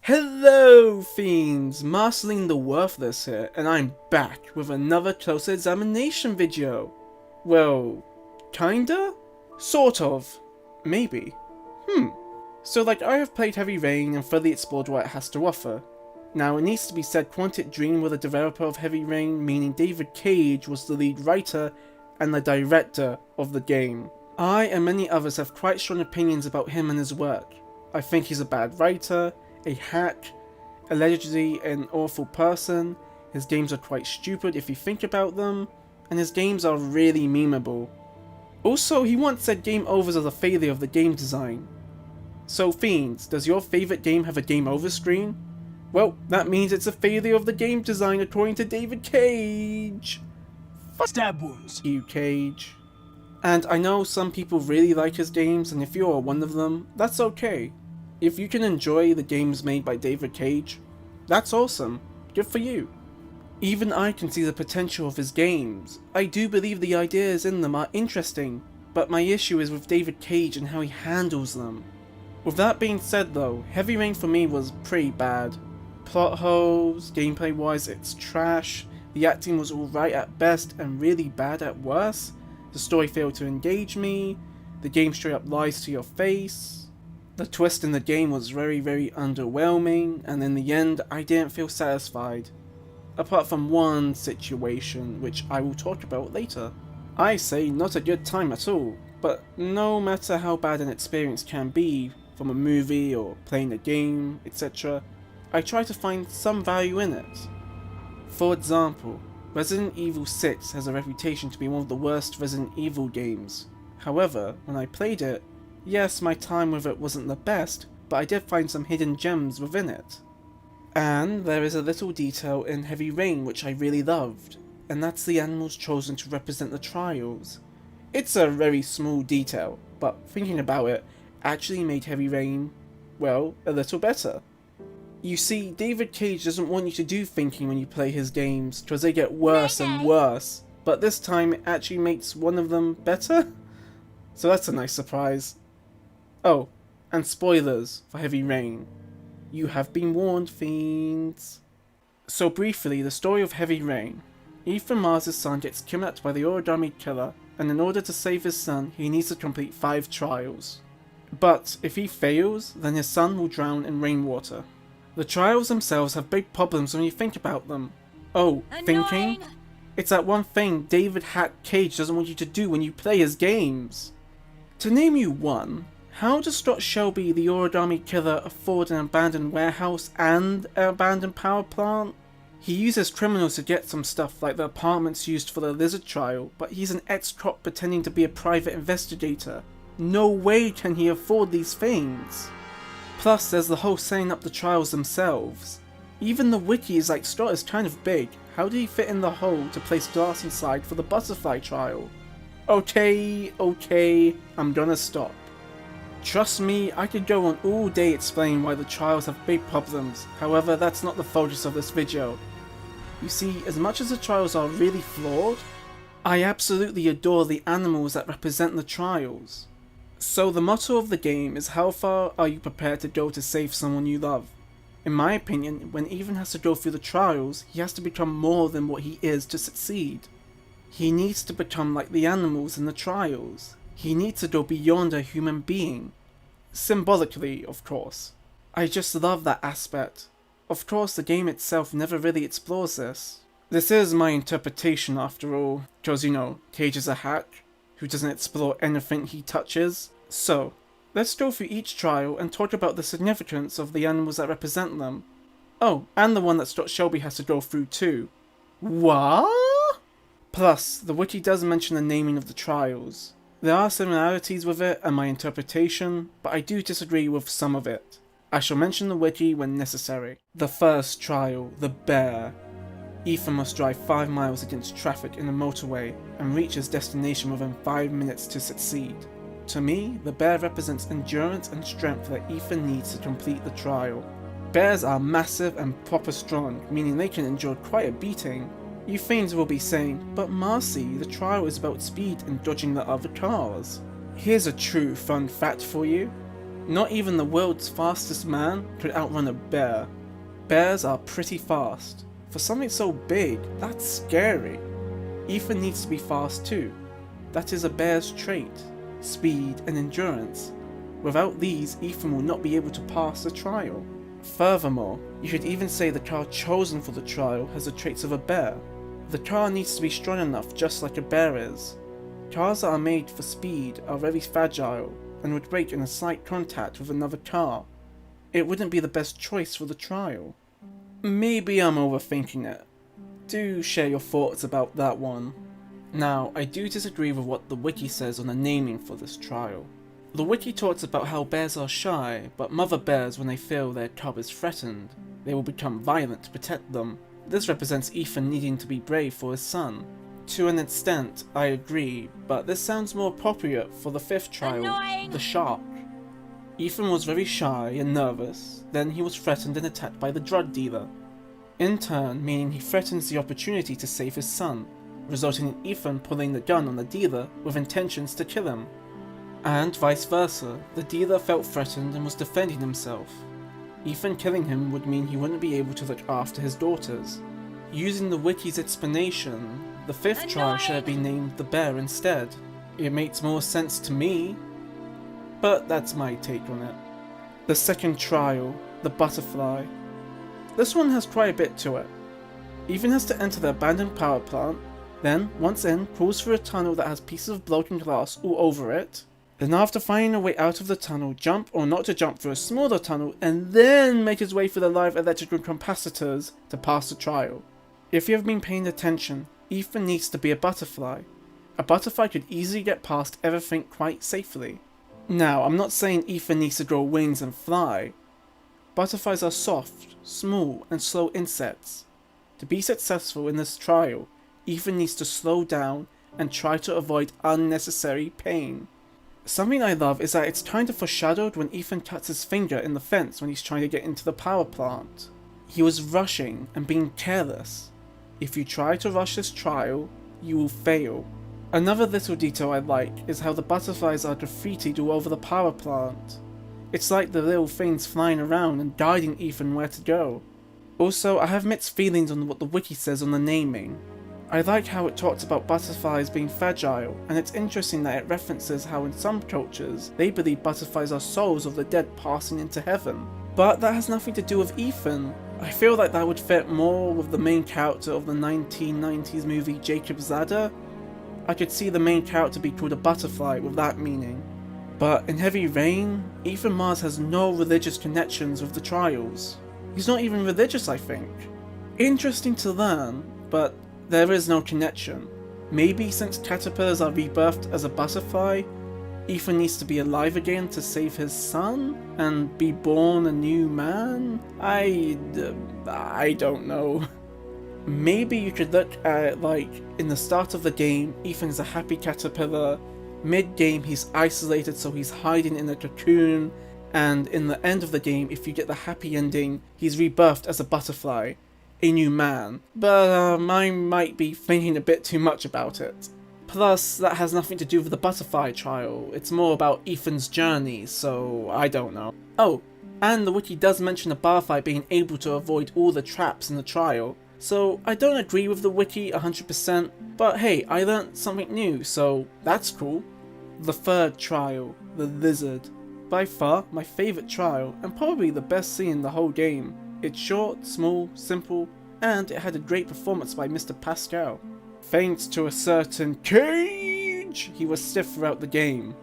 Hello Fiends, Mastering the Worthless here, and I'm back with another closer examination video. Well, kinda? Sort of. Maybe. So I have played Heavy Rain and fully explored what it has to offer. Now it needs to be said Quantic Dream were the developer of Heavy Rain, meaning David Cage was the lead writer and the director of the game. I and many others have quite strong opinions about him and his work. I think he's a bad writer, a hack, allegedly an awful person, his games are quite stupid if you think about them, and his games are really memeable. Also, he once said game overs are the failure of the game design. So Fiends, does your favourite game have a game over screen? Well, that means it's a failure of the game design according to David Cage. Stab wounds. You Cage. And I know some people really like his games, and if you are one of them, that's okay. If you can enjoy the games made by David Cage, that's awesome. Good for you. Even I can see the potential of his games. I do believe the ideas in them are interesting, but my issue is with David Cage and how he handles them. With that being said though, Heavy Rain for me was pretty bad. Plot holes, gameplay wise it's trash, the acting was alright at best and really bad at worst, the story failed to engage me, the game straight up lies to your face. The twist in the game was very underwhelming, and in the end I didn't feel satisfied. Apart from one situation, which I will talk about later. I say not a good time at all, but no matter how bad an experience can be, from a movie or playing a game, etc., I try to find some value in it. For example, Resident Evil 6 has a reputation to be one of the worst Resident Evil games. However, when I played it, yes, my time with it wasn't the best, but I did find some hidden gems within it. And there is a little detail in Heavy Rain which I really loved, and that's the animals chosen to represent the trials. It's a very small detail, but thinking about it actually made Heavy Rain, well, a little better. You see, David Cage doesn't want you to do thinking when you play his games, because they get worse and worse, but this time it actually makes one of them better? So that's a nice surprise. Oh, and spoilers for Heavy Rain. You have been warned, Fiends. So briefly, the story of Heavy Rain. Ethan Mars' son gets kidnapped by the origami killer, and in order to save his son, he needs to complete 5 trials. But if he fails, then his son will drown in rainwater. The trials themselves have big problems when you think about them. Oh, thinking? It's that one thing David Hack Cage doesn't want you to do when you play his games. To name you one, how does Scott Shelby, the origami killer, afford an abandoned warehouse and an abandoned power plant? He uses criminals to get some stuff like the apartments used for the lizard trial, but he's an ex-cop pretending to be a private investigator. No way can he afford these things. Plus there's the whole setting up the trials themselves. Even the wiki is like Scott is kind of big, how did he fit in the hole to place glass inside for the butterfly trial? Okay, I'm gonna stop. Trust me, I could go on all day explaining why the trials have big problems, however that's not the focus of this video. You see, as much as the trials are really flawed, I absolutely adore the animals that represent the trials. So the motto of the game is how far are you prepared to go to save someone you love? In my opinion, when Ethan has to go through the trials, he has to become more than what he is to succeed. He needs to become like the animals in the trials. He needs to go beyond a human being. Symbolically, of course. I just love that aspect. Of course, the game itself never really explores this. This is my interpretation after all, because you know, Cage is a hack who doesn't explore anything he touches. So, let's go through each trial and talk about the significance of the animals that represent them. Oh, and the one that Scott Shelby has to go through too. What? Plus, the wiki does mention the naming of the trials. There are similarities with it and my interpretation, but I do disagree with some of it. I shall mention the wiki when necessary. The first trial, the bear. Ethan must drive 5 miles against traffic in a motorway and reach his destination within 5 minutes to succeed. To me, the bear represents endurance and strength that Ethan needs to complete the trial. Bears are massive and proper strong, meaning they can endure quite a beating. You Fiends will be saying, but Marcy, the trial is about speed and dodging the other cars. Here's a true fun fact for you. Not even the world's fastest man could outrun a bear. Bears are pretty fast. For something so big, that's scary. Ethan needs to be fast too. That is a bear's trait, speed and endurance. Without these, Ethan will not be able to pass the trial. Furthermore, you could even say the car chosen for the trial has the traits of a bear. The car needs to be strong enough just like a bear is. Cars that are made for speed are very fragile and would break in a slight contact with another car. It wouldn't be the best choice for the trial. Maybe I'm overthinking it. Do share your thoughts about that one. Now, I do disagree with what the wiki says on the naming for this trial. The wiki talks about how bears are shy, but mother bears, when they feel their cub is threatened, they will become violent to protect them. This represents Ethan needing to be brave for his son. To an extent, I agree, but this sounds more appropriate for the 5th trial, the shark. Ethan was very shy and nervous, then he was threatened and attacked by the drug dealer. In turn, meaning he threatens the opportunity to save his son, resulting in Ethan pulling the gun on the dealer with intentions to kill him. And vice versa, the dealer felt threatened and was defending himself. Ethan killing him would mean he wouldn't be able to look after his daughters. Using the wiki's explanation, the 5th trial should have been named the bear instead. It makes more sense to me, but that's my take on it. The 2nd trial, the butterfly. This one has quite a bit to it. Ethan has to enter the abandoned power plant, then, once in, crawls through a tunnel that has pieces of broken glass all over it. Then after finding a way out of the tunnel, jump or not to jump through a smaller tunnel, and then make his way through the live electrical capacitors to pass the trial. If you have been paying attention, Ethan needs to be a butterfly. A butterfly could easily get past everything quite safely. Now, I'm not saying Ethan needs to grow wings and fly. Butterflies are soft, small, and slow insects. To be successful in this trial, Ethan needs to slow down and try to avoid unnecessary pain. Something I love is that it's kind of foreshadowed when Ethan cuts his finger in the fence when he's trying to get into the power plant. He was rushing and being careless. If you try to rush this trial, you will fail. Another little detail I like is how the butterflies are graffitied all over the power plant. It's like the little things flying around and guiding Ethan where to go. Also, I have mixed feelings on what the wiki says on the naming. I like how it talks about butterflies being fragile, and it's interesting that it references how in some cultures they believe butterflies are souls of the dead passing into heaven. But that has nothing to do with Ethan. I feel like that would fit more with the main character of the 1990s movie Jacob's Ladder. I could see the main character be called a butterfly with that meaning. But in Heavy Rain, Ethan Mars has no religious connections with the trials. He's not even religious, I think. Interesting to learn, but there is no connection. Maybe since caterpillars are rebirthed as a butterfly, Ethan needs to be alive again to save his son and be born a new man? I don't know. Maybe you could look at it like, in the start of the game, Ethan is a happy caterpillar, mid-game he's isolated so he's hiding in a cocoon, and in the end of the game, if you get the happy ending, he's rebirthed as a butterfly, a new man. But I might be thinking a bit too much about it. Plus, that has nothing to do with the butterfly trial, it's more about Ethan's journey, so I don't know. Oh, and the wiki does mention the butterfly being able to avoid all the traps in the trial, so I don't agree with the wiki 100%, but hey, I learnt something new, so that's cool. The 3rd trial, the lizard. By far, my favourite trial, and probably the best scene in the whole game. It's short, small, simple, and it had a great performance by Mr. Pascal. Thanks to a certain Cage, he was stiff throughout the game.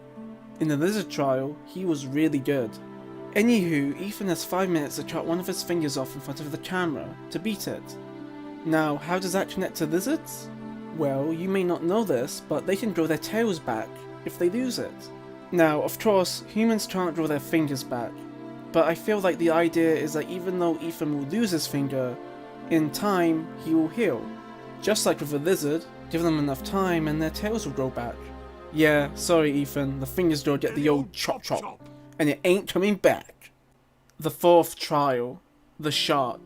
In the lizard trial, he was really good. Anywho, Ethan has 5 minutes to cut one of his fingers off in front of the camera to beat it. Now, how does that connect to lizards? Well, you may not know this, but they can grow their tails back if they lose it. Now, of course, humans can't grow their fingers back, but I feel like the idea is that even though Ethan will lose his finger, in time, he will heal. Just like with a lizard, give them enough time and their tails will grow back. Yeah, sorry Ethan, the fingers don't get the old chop chop, and it ain't coming back. The 4th trial, the shark.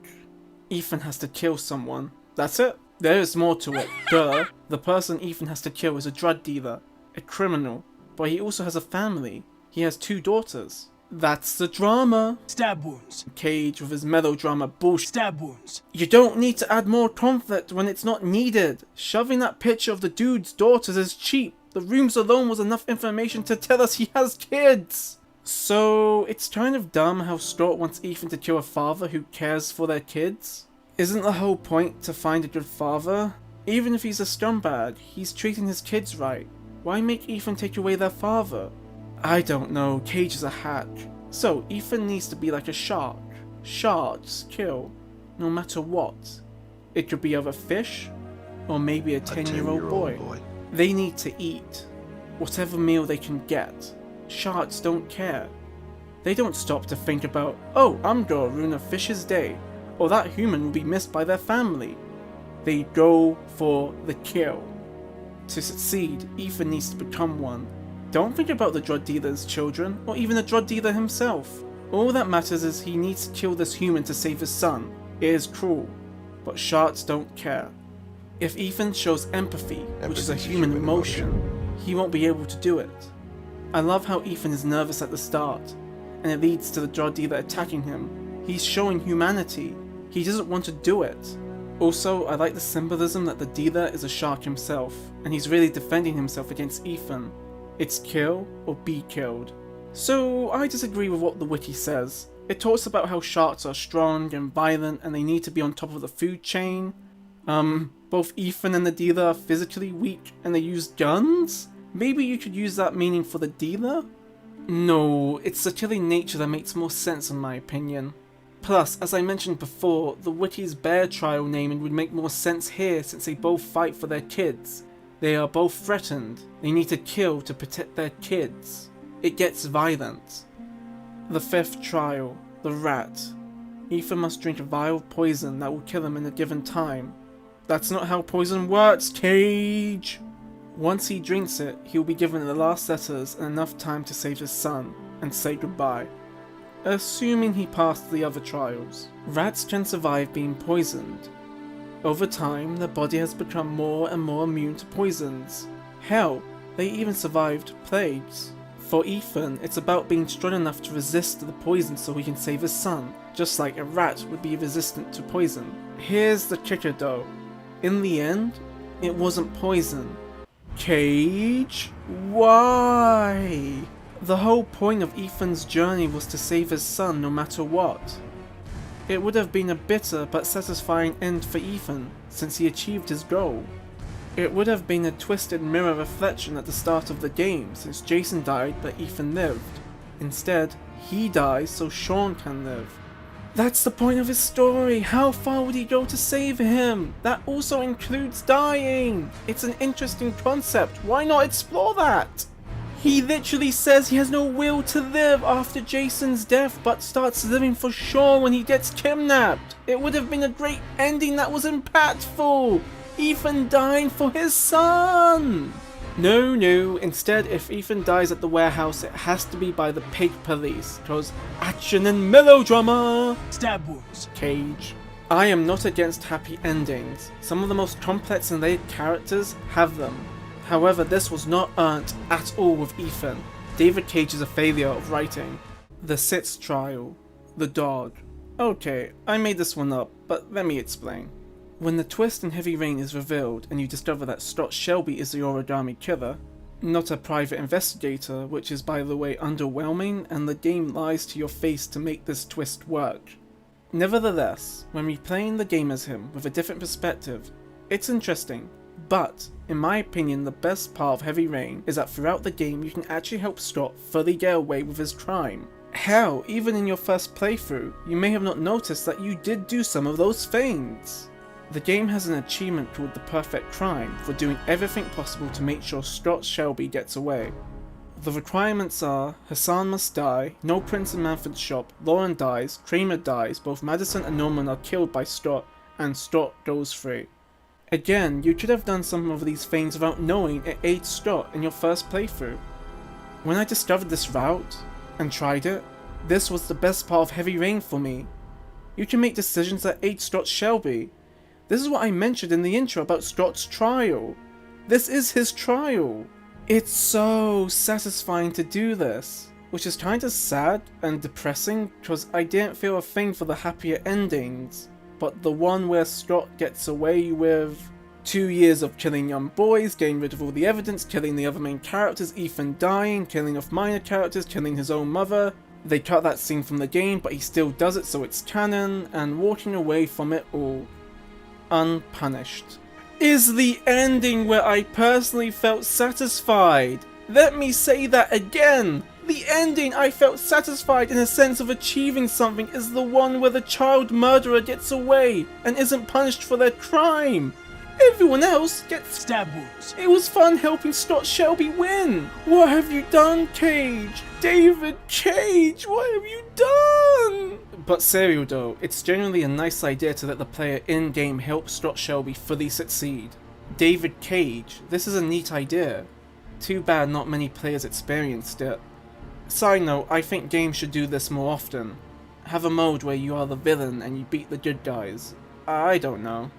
Ethan has to kill someone. That's it. There is more to it. Duh. The person Ethan has to kill is a drug dealer, a criminal, but he also has a family. He has 2 daughters. That's the drama. Stab wounds. Cage with his melodrama bullshit. Stab wounds. You don't need to add more conflict when it's not needed. Shoving that picture of the dude's daughters is cheap. The rooms alone was enough information to tell us he has kids. So, it's kind of dumb how Stott wants Ethan to kill a father who cares for their kids. Isn't the whole point to find a good father? Even if he's a scumbag, he's treating his kids right. Why make Ethan take away their father? I don't know, Cage is a hack. So, Ethan needs to be like a shark. Sharks kill, no matter what. It could be either fish, or maybe a 10-year-old boy. They need to eat. Whatever meal they can get. Sharks don't care. They don't stop to think about, oh, I'm gonna ruin a fish's day, or that human will be missed by their family. They go for the kill. To succeed, Ethan needs to become one. Don't think about the drug dealer's children, or even the drug dealer himself. All that matters is he needs to kill this human to save his son. It is cruel, but sharks don't care. If Ethan shows empathy, which is a human emotion, he won't be able to do it. I love how Ethan is nervous at the start, and it leads to the drug dealer attacking him. He's showing humanity. He doesn't want to do it. Also, I like the symbolism that the dealer is a shark himself, and he's really defending himself against Ethan. It's kill or be killed. So, I disagree with what the wiki says. It talks about how sharks are strong and violent and they need to be on top of the food chain. Both Ethan and the dealer are physically weak and they use guns? Maybe you could use that meaning for the dealer? No, it's the killing nature that makes more sense in my opinion. Plus, as I mentioned before, the wiki's bear trial naming would make more sense here since they both fight for their kids. They are both threatened. They need to kill to protect their kids. It gets violent. The fifth trial, the rat. Ethan must drink a vial of poison that will kill him in a given time. That's not how poison works, Cage! Once he drinks it, he will be given the last letters and enough time to save his son, and say goodbye. Assuming he passed the other trials. Rats can survive being poisoned. Over time, their body has become more and more immune to poisons. Hell, they even survived plagues. For Ethan, it's about being strong enough to resist the poison so he can save his son, just like a rat would be resistant to poison. Here's the kicker though. In the end, it wasn't poison. Cage? Why? The whole point of Ethan's journey was to save his son no matter what. It would have been a bitter but satisfying end for Ethan, since he achieved his goal. It would have been a twisted mirror reflection at the start of the game, since Jason died but Ethan lived. Instead, he dies so Sean can live. That's the point of his story. How far would he go to save him? That also includes dying. It's an interesting concept. Why not explore that? He literally says he has no will to live after Jason's death, but starts living for Sean when he gets kidnapped. It would have been a great ending that was impactful. Ethan dying for his son. No, instead if Ethan dies at the warehouse it has to be by the pig police, cause action and melodrama! Stab wounds. Cage. I am not against happy endings. Some of the most complex and layered characters have them. However, this was not earned at all with Ethan. David Cage is a failure of writing. The sixth trial. The dog. Okay, I made this one up, but let me explain. When the twist in Heavy Rain is revealed and you discover that Stott Shelby is the origami killer, not a private investigator, which is by the way underwhelming, and the game lies to your face to make this twist work. Nevertheless, when replaying the game as him with a different perspective, it's interesting, but in my opinion the best part of Heavy Rain is that throughout the game you can actually help Stott fully get away with his crime. Hell, even in your first playthrough, you may have not noticed that you did do some of those things. The game has an achievement called the Perfect Crime for doing everything possible to make sure Stott Shelby gets away. The requirements are Hassan must die, no prints in Manfred's shop, Lauren dies, Kramer dies, both Madison and Norman are killed by Stott, and Stott goes free. Again, you could have done some of these things without knowing it aids Stott in your first playthrough. When I discovered this route, and tried it, this was the best part of Heavy Rain for me. You can make decisions that aid Stott Shelby. This is what I mentioned in the intro about Stott's trial. This is his trial. It's so satisfying to do this. which is kinda sad and depressing because I didn't feel a thing for the happier endings, but the one where Scott gets away with 2 years of killing young boys, getting rid of all the evidence, killing the other main characters, Ethan dying, killing off minor characters, killing his own mother. They cut that scene from the game, but he still does it so it's canon, and walking away from it all unpunished is the ending where I personally felt satisfied. Let me say that again. The ending I felt satisfied in a sense of achieving something is the one where the child murderer gets away and isn't punished for their crime. Everyone else gets Stab wounds. It was fun helping Scott Shelby win. What have you done, Cage? David Cage, what have you done? But serial though, it's genuinely a nice idea to let the player in-game help Scott Shelby fully succeed. David Cage, this is a neat idea. Too bad not many players experienced it. Side note, I think games should do this more often. Have a mode where you are the villain and you beat the good guys. I don't know.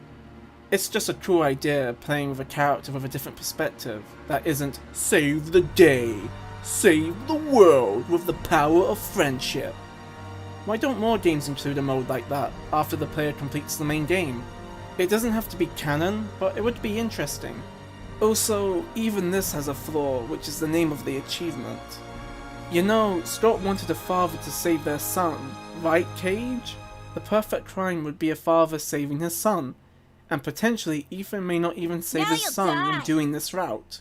It's just a cool idea playing with a character with a different perspective that isn't save the day, save the world with the power of friendship. Why don't more games include a mode like that after the player completes the main game? It doesn't have to be canon, but it would be interesting. Also, even this has a flaw, which is the name of the achievement. You know, Scott wanted a father to save their son, right, Cage? The perfect crime would be a father saving his son. And potentially Ethan may not even save his son when doing this route.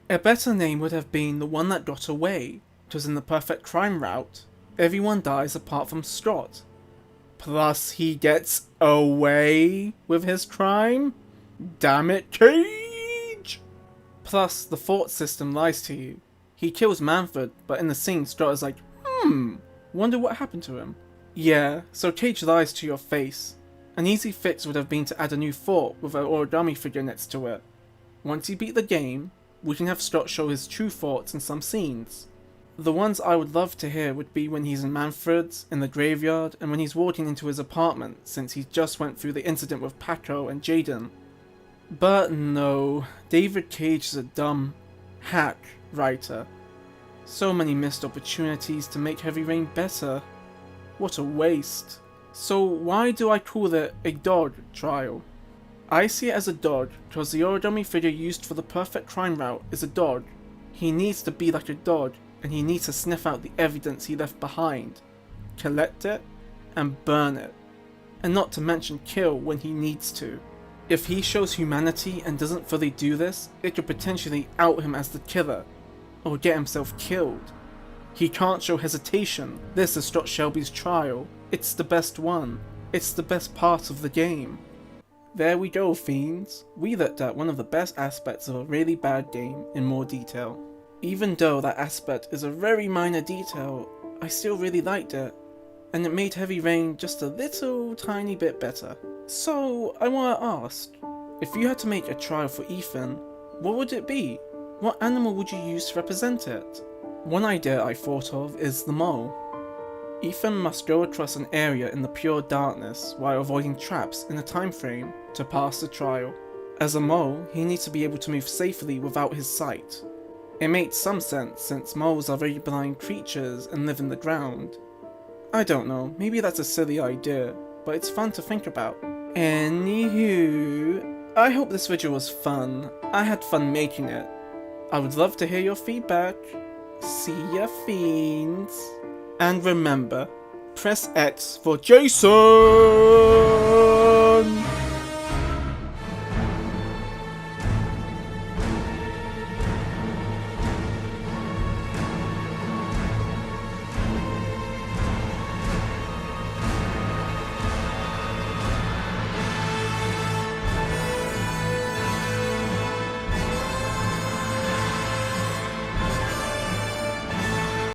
A better name would have been the one that got away, because in the perfect crime route, everyone dies apart from Scott. Plus he gets away with his crime? Damn it, Cage! Plus the thought system lies to you. He kills Manfred, but in the scene Scott is like, wonder what happened to him. Yeah, so Cage lies to your face. An easy fix would have been to add a new thought with an origami figure next to it. Once you beat the game, we can have Scott show his true thoughts in some scenes. The ones I would love to hear would be when he's in Manfred's, in the graveyard, and when he's walking into his apartment, since he just went through the incident with Paco and Jaden. But no, David Cage is a dumb hack writer. So many missed opportunities to make Heavy Rain better. What a waste. So why do I call it a dog trial? I see it as a dog because the origami figure used for the perfect crime route is a dog. He needs to be like a dog, and he needs to sniff out the evidence he left behind, collect it, and burn it. And not to mention kill when he needs to. If he shows humanity and doesn't fully do this, it could potentially out him as the killer, or get himself killed. He can't show hesitation. This is Scott Shelby's trial. It's the best one. It's the best part of the game. There we go, Fiends. We looked at one of the best aspects of a really bad game in more detail. Even though that aspect is a very minor detail, I still really liked it, and it made Heavy Rain just a little tiny bit better. So, I want to ask, if you had to make a trial for Ethan, what would it be? What animal would you use to represent it? One idea I thought of is the mole. Ethan must go across an area in the pure darkness while avoiding traps in a time frame to pass the trial. As a mole, he needs to be able to move safely without his sight. It makes some sense since moles are very blind creatures and live in the ground. I don't know, maybe that's a silly idea, but it's fun to think about. Anywho, I hope this video was fun. I had fun making it. I would love to hear your feedback. See ya, Fiends. And remember, press X for Jason!